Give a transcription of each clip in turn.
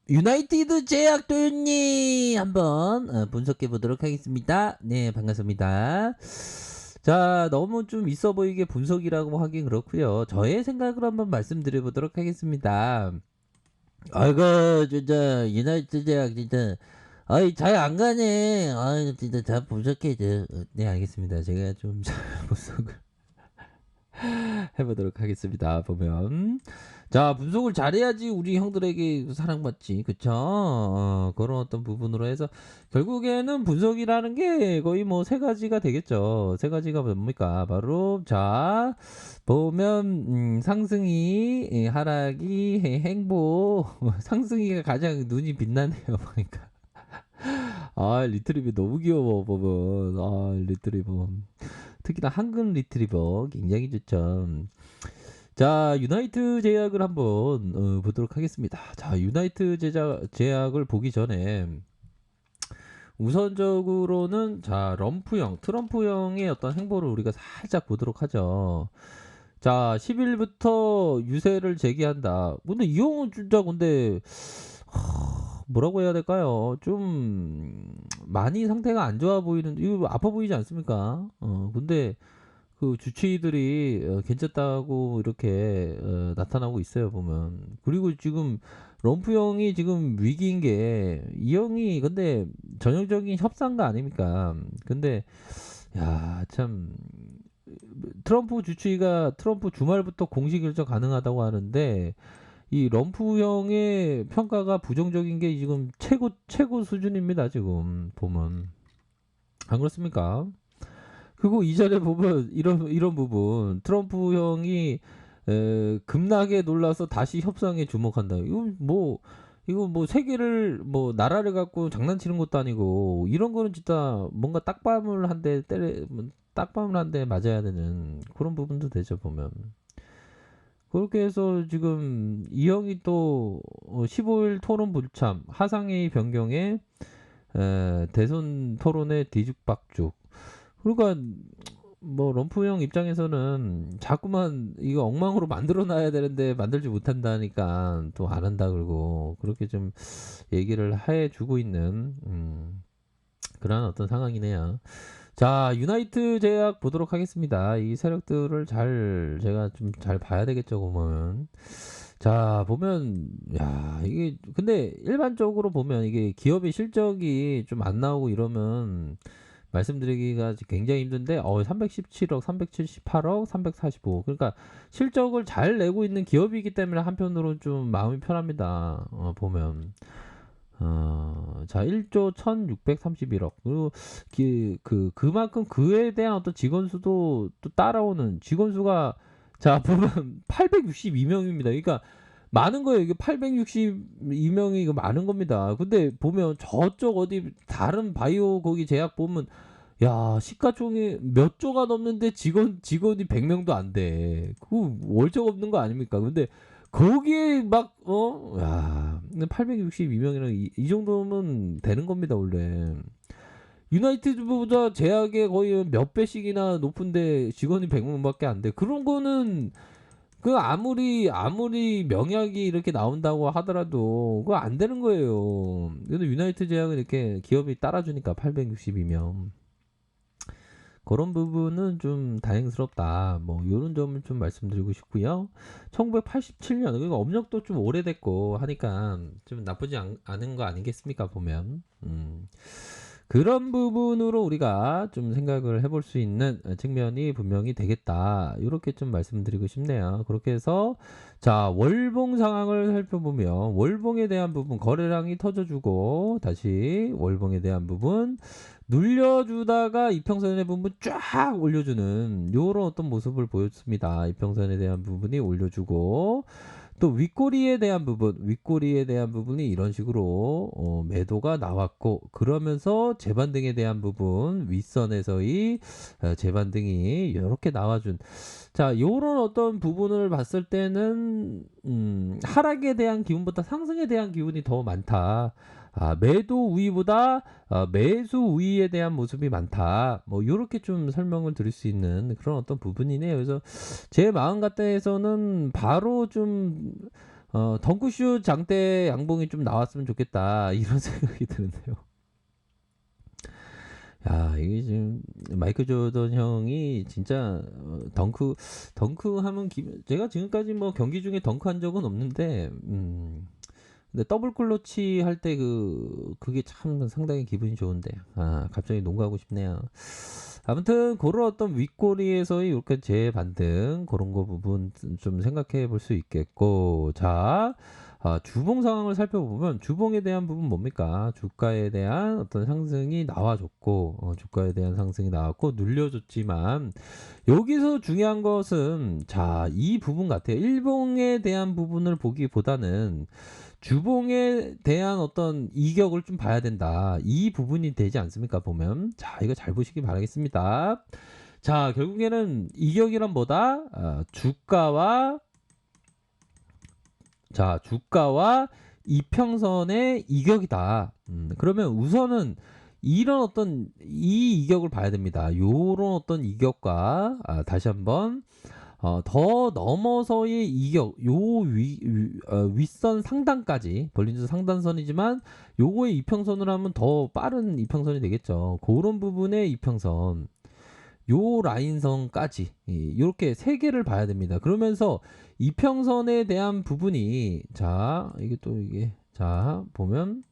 유나이티드 제약 도윤님 한번 분석해 보도록 하겠습니다. 네, 반갑습니다. 자, 너무 좀 있어 보이게 분석이라고 하긴 그렇고요. 저의 생각을 한번 말씀드려 보도록 하겠습니다. 아이고, 진짜 유나이티드 제약 진짜 아이 잘 안 가네. 아이 진짜 잘 분석해 줘. 네, 알겠습니다. 제가 좀 잘 분석을 해보도록 하겠습니다. 보면 자, 분석을 잘해야지 우리 형들에게 사랑받지, 그쵸? 그런 어떤 부분으로 해서 결국에는 분석이라는 게 거의 뭐 세 가지가 되겠죠. 세 가지가 뭡니까? 바로 자, 보면 상승이, 하락이, 행보. 상승이가 가장 눈이 빛나네요. 보니까 아, 리트리비 너무 귀여워 보면. 아, 리트리버 특히나 한근 리트리버 굉장히 좋죠. 자, 유나이트 제약을 한번 보도록 하겠습니다. 자, 유나이트 제약을 보기 전에 우선적으로는 자, 럼프형, 트럼프형의 어떤 행보를 우리가 살짝 보도록 하죠. 자, 10일부터 유세를 제기한다. 근데 이 형은 진짜 근데 뭐라고 해야 될까요? 좀 많이 상태가 안 좋아 보이는, 이거 아파 보이지 않습니까? 근데 그 주치의들이 괜찮다고 이렇게 나타나고 있어요, 보면. 그리고 지금 럼프 형이 지금 위기인 게 이 형이 근데 전형적인 협상가 아닙니까? 근데 야, 참 트럼프 주치의가 트럼프 주말부터 공식 일정 가능하다고 하는데 이 럼프 형의 평가가 부정적인 게 지금 최고 수준입니다, 지금 보면. 안 그렇습니까? 그리고 이 자리에 보면 이런 부분 트럼프 형이 급락에 놀라서 다시 협상에 주목한다. 이거 뭐 세계를 뭐 나라를 갖고 장난치는 것도 아니고 이런 거는 진짜 뭔가 딱밤을 한 대 맞아야 되는 그런 부분도 되죠, 보면. 그렇게 해서 지금 이 형이 또 15일 토론 불참 하상회의 변경에 대선 토론에 뒤죽박죽. 그러니까 뭐 럼프 형 입장에서는 자꾸만 이거 엉망으로 만들어 놔야 되는데 만들지 못한다니까 또 안 한다 그러고 그렇게 좀 얘기를 해 주고 있는 그런 어떤 상황이네요. 자, 유나이트 제약 보도록 하겠습니다. 이 세력들을 제가 좀 잘 봐야 되겠죠, 보면. 자, 보면 야, 이게 근데 일반적으로 보면 이게 기업의 실적이 좀 안 나오고 이러면 말씀드리기가 굉장히 힘든데 317억, 378억, 345. 그러니까 실적을 잘 내고 있는 기업이기 때문에 한편으로 좀 마음이 편합니다. 보면. 자, 1조 1631억. 그리고 그만큼 그에 대한 어떤 직원 수도 또 따라오는 직원 수가 자, 보면 862명입니다. 그러니까 많은 거예요. 이게 862명이 이거 많은 겁니다. 근데 보면 저쪽 어디 다른 바이오 거기 제약 보면 야, 시가총액 몇 조가 넘는데 직원이 100명도 안 돼. 그 월적 없는 거 아닙니까? 근데 거기에 막 야, 862명이랑 이 정도면 되는 겁니다, 원래. 유나이티드보다 제약의 거의 몇 배씩이나 높은데 직원이 100명밖에 안 돼. 그런 거는 그 아무리 명약이 이렇게 나온다고 하더라도 그거 안 되는 거예요. 근데 유나이트 제약은 이렇게 기업이 따라주니까 862명. 그런 부분은 좀 다행스럽다. 뭐 요런 점을 좀 말씀드리고 싶고요. 1987년 그러니까 업력도 좀 오래됐고 하니까 좀 나쁘지 않은 거 아니겠습니까 보면. 그런 부분으로 우리가 좀 생각을 해볼 수 있는 측면이 분명히 되겠다. 이렇게 좀 말씀드리고 싶네요. 그렇게 해서 자, 월봉 상황을 살펴보면 월봉에 대한 부분 거래량이 터져주고 다시 월봉에 대한 부분 눌려주다가 이평선의 부분 쫙 올려주는 요런 어떤 모습을 보였습니다. 이평선에 대한 부분이 올려주고 또 윗꼬리에 대한 부분이 이런 식으로 매도가 나왔고 그러면서 재반등에 대한 부분 윗선에서의 재반등이 이렇게 나와준 자 요런 어떤 부분을 봤을 때는 하락에 대한 기운보다 상승에 대한 기운이 더 많다. 매도 우위보다 매수 우위에 대한 모습이 많다. 뭐 이렇게 좀 설명을 드릴 수 있는 그런 어떤 부분이네요. 그래서 제 마음 같아서는 바로 좀 덩크슛 장대 양봉이 좀 나왔으면 좋겠다 이런 생각이 드는데요. 야, 이게 지금 마이클 조던 형이 진짜 덩크 하면 제가 지금까지 뭐 경기 중에 덩크한 적은 없는데 근데 더블 클러치 할 때 그게 참 상당히 기분이 좋은데 갑자기 농구하고 싶네요. 아무튼 그런 어떤 윗꼬리에서의 이렇게 재반등 그런 거 부분 좀 생각해 볼 수 있겠고 자 주봉 상황을 살펴보면 주봉에 대한 부분 뭡니까? 주가에 대한 어떤 상승이 나와줬고 주가에 대한 상승이 나왔고 눌려줬지만 여기서 중요한 것은 이 부분 같아요. 일봉에 대한 부분을 보기보다는 주봉에 대한 어떤 이격을 좀 봐야 된다. 이 부분이 되지 않습니까? 보면 이거 잘 보시기 바라겠습니다. 결국에는 이격이란 뭐다? 주가와 이평선의 이격이다. 그러면 우선은 이런 어떤 이 이격을 봐야 됩니다. 요런 어떤 이격과 다시 한번 더 넘어서의 이격, 윗선 상단까지 볼린저 상단선이지만 요거의 이평선으로 하면 더 빠른 이평선이 되겠죠. 그런 부분의 이평선, 요 라인선까지 이렇게 세 개를 봐야 됩니다. 그러면서 이평선에 대한 부분이 이게 보면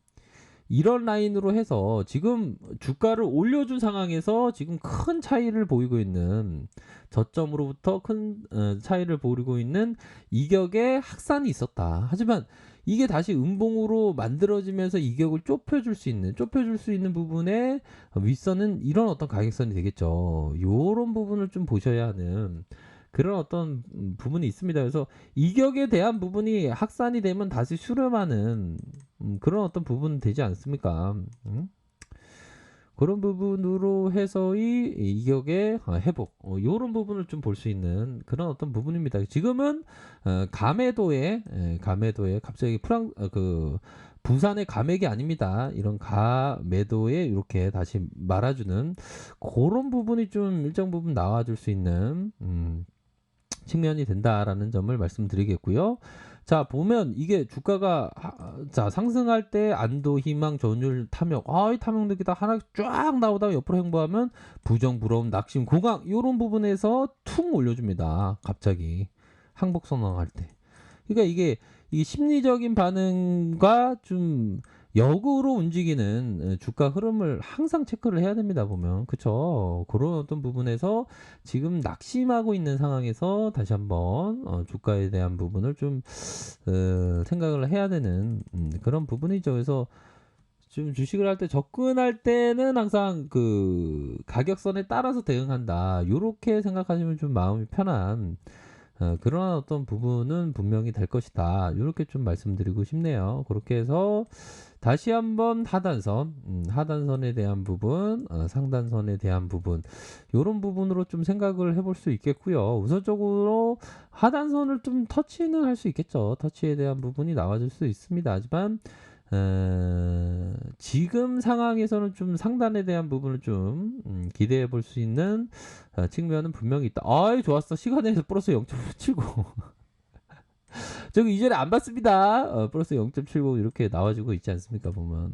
이런 라인으로 해서 지금 주가를 올려준 상황에서 지금 큰 차이를 보이고 있는 저점으로부터 큰 차이를 보이고 있는 이격의 확산이 있었다. 하지만 이게 다시 음봉으로 만들어지면서 이격을 좁혀줄 수 있는 부분의 윗선은 이런 어떤 가격선이 되겠죠. 요런 부분을 좀 보셔야 하는 그런 어떤 부분이 있습니다. 그래서 이격에 대한 부분이 확산이 되면 다시 수렴하는 그런 어떤 부분 되지 않습니까? 그런 부분으로 해서의 이격의 회복 이런 부분을 좀 볼 수 있는 그런 어떤 부분입니다. 지금은 가매도에 갑자기 부산의 가맥이 아닙니다. 이런 가매도에 이렇게 다시 말아주는 그런 부분이 좀 일정 부분 나와줄 수 있는 측면이 된다라는 점을 말씀드리겠고요. 보면 이게 주가가 상승할 때 안도, 희망, 전율, 탐욕 이 탐욕들이 다 하나 쫙 나오다가 옆으로 행보하면 부정, 부러움, 낙심, 고강 이런 부분에서 퉁 올려줍니다. 갑자기 항복 선언할 때. 그러니까 이게 심리적인 반응과 좀 역으로 움직이는 주가 흐름을 항상 체크를 해야 됩니다. 보면 그쵸? 그런 어떤 부분에서 지금 낙심하고 있는 상황에서 다시 한번 주가에 대한 부분을 좀 생각을 해야 되는 그런 부분이죠. 그래서 지금 주식을 할 때 접근할 때는 항상 그 가격선에 따라서 대응한다. 요렇게 생각하시면 좀 마음이 편한 그런 어떤 부분은 분명히 될 것이다. 이렇게 좀 말씀드리고 싶네요. 그렇게 해서 다시 한번 하단선에 대한 부분, 상단선에 대한 부분, 이런 부분으로 좀 생각을 해볼 수 있겠고요. 우선적으로 하단선을 좀 터치는 할 수 있겠죠. 터치에 대한 부분이 나와줄 수 있습니다. 하지만 지금 상황에서는 좀 상단에 대한 부분을 좀 기대해 볼 수 있는 측면은 분명히 있다. 좋았어. 시간에서 플러스 0.79. 저기 이전에 안 봤습니다. 플러스 0.70 이렇게 나와주고 있지 않습니까? 보면.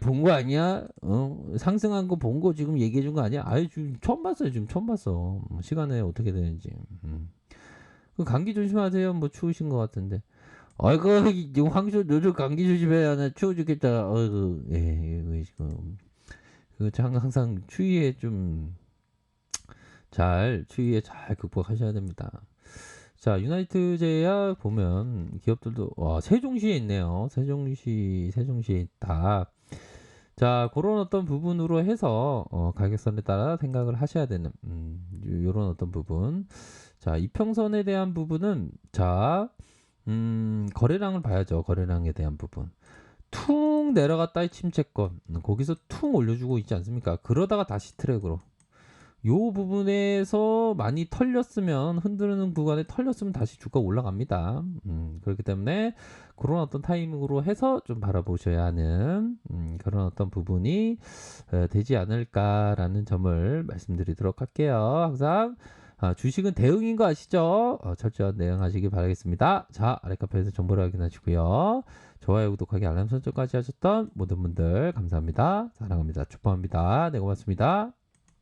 본 거 아니야? 상승한 거 본 거 지금 얘기해 준 거 아니야? 지금 처음 봤어요. 지금 처음 봤어. 시간에 어떻게 되는지. 감기 조심하세요. 뭐 추우신 것 같은데. 지금 요즘 감기 조심해야 나 추워 죽겠다. 이거 지금. 항상 추위에 잘 극복하셔야 됩니다. 유나이트 제약 보면 기업들도 세종시에 있네요. 세종시에 있다. 그런 어떤 부분으로 해서 가격선에 따라 생각을 하셔야 되는 요런 어떤 부분. 이평선에 대한 부분은 거래량을 봐야죠. 거래량에 대한 부분. 퉁 내려갔다의 침체권 거기서 퉁 올려주고 있지 않습니까? 그러다가 다시 트랙으로 요 부분에서 많이 털렸으면 흔드는 구간에 털렸으면 다시 주가 올라갑니다. 그렇기 때문에 그런 어떤 타이밍으로 해서 좀 바라보셔야 하는 그런 어떤 부분이 되지 않을까라는 점을 말씀드리도록 할게요. 항상 주식은 대응인 거 아시죠? 철저한 대응하시기 바라겠습니다. 자, 아래 카페에서 정보를 확인하시고요. 좋아요, 구독하기, 알람 설정까지 하셨던 모든 분들 감사합니다. 사랑합니다. 축복합니다. 네, 고맙습니다.